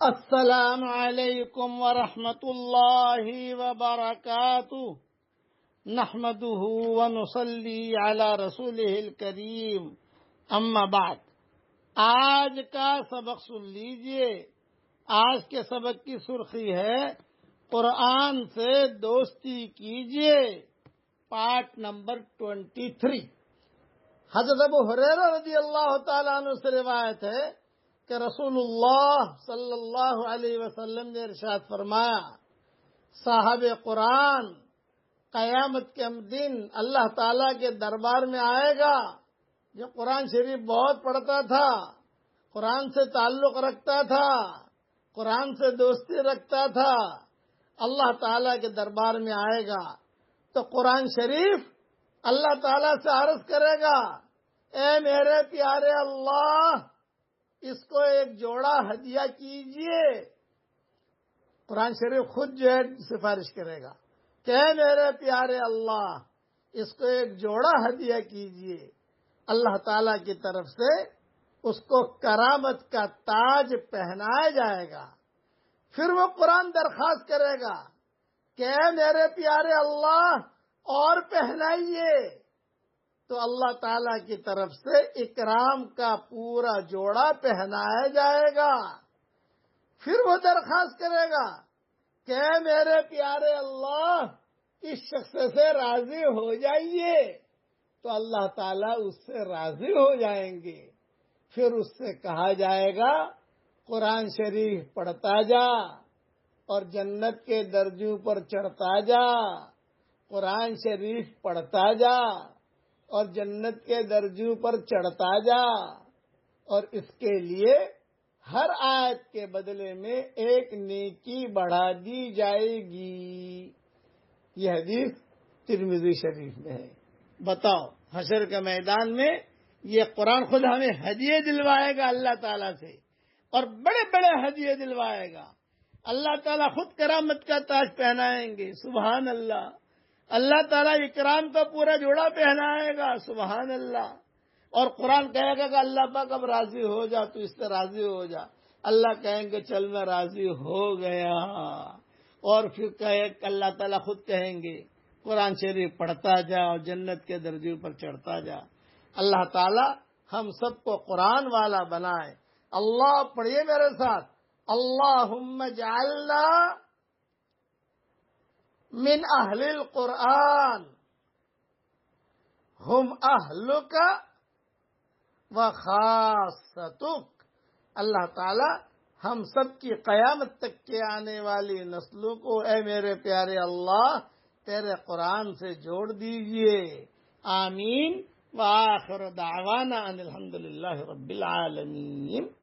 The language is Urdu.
السلام علیکم ورحمۃ اللہ وبرکاتہ نحمده ونصلی علی رسولہ الکریم اما بعد۔ آج کا سبق سن لیجئے۔ آج کے سبق کی سرخی ہے قرآن سے دوستی کیجئے، پارٹ نمبر 23۔ حضرت ابو ہریرہ رضی اللہ تعالیٰ عنہ سے روایت ہے کہ رسول اللہ صلی اللہ علیہ وسلم نے ارشاد فرمایا، صاحب قرآن قیامت کے دن اللہ تعالیٰ کے دربار میں آئے گا، جو قرآن شریف بہت پڑھتا تھا، قرآن سے تعلق رکھتا تھا، قرآن سے دوستی رکھتا تھا، اللہ تعالیٰ کے دربار میں آئے گا تو قرآن شریف اللہ تعالیٰ سے عرض کرے گا، اے میرے پیارے اللہ، اس کو ایک جوڑا ہدیہ کیجئے۔ قرآن شریف خود جو ہے سفارش کرے گا کہ اے میرے پیارے اللہ، اس کو ایک جوڑا ہدیہ کیجئے۔ اللہ تعالیٰ کی طرف سے اس کو کرامت کا تاج پہنایا جائے گا۔ پھر وہ قرآن درخواست کرے گا کہ اے میرے پیارے اللہ، اور پہنائیے، تو اللہ تعالیٰ کی طرف سے اکرام کا پورا جوڑا پہنایا جائے گا۔ پھر وہ درخواست کرے گا کہ اے میرے پیارے اللہ، اس شخص سے راضی ہو جائیے، تو اللہ تعالیٰ اس سے راضی ہو جائیں گے۔ پھر اس سے کہا جائے گا، قرآن شریف پڑھتا جا اور جنت کے درجوں پر چڑھتا جا، قرآن شریف پڑھتا جا اور جنت کے درجوں پر چڑھتا جا، اور اس کے لیے ہر آیت کے بدلے میں ایک نیکی بڑھا دی جائے گی۔ یہ حدیث ترمذی شریف میں ہے۔ بتاؤ، حشر کے میدان میں یہ قرآن خود ہمیں ہدیے دلوائے گا اللہ تعالیٰ سے، اور بڑے بڑے ہدیے دلوائے گا۔ اللہ تعالیٰ خود کرامت کا تاج پہنائیں گے، سبحان اللہ۔ اللہ تعالیٰ اکرام کا پورا جوڑا پہنائے گا، سبحان اللہ۔ اور قرآن کہے گا کہ اللہ پاک اب راضی ہو جا، تو اس سے راضی ہو جا۔ اللہ کہیں گے چل میں راضی ہو گیا۔ اور پھر اللہ تعالیٰ خود کہیں گے قرآن شریف پڑھتا جا اور جنت کے درجوں پر چڑھتا جا۔ اللہ تعالیٰ ہم سب کو قرآن والا بنائے۔ اللہ پڑھیے میرے ساتھ، اللہم اجعلنا من اہل القرآن ہم اہلک و خاصتک۔ اللہ تعالی ہم سب کی قیامت تک کے آنے والی نسلوں کو اے میرے پیارے اللہ تیرے قرآن سے جوڑ دیجئے، آمین۔ وآخر دعوانا ان الحمدللہ رب العالمین۔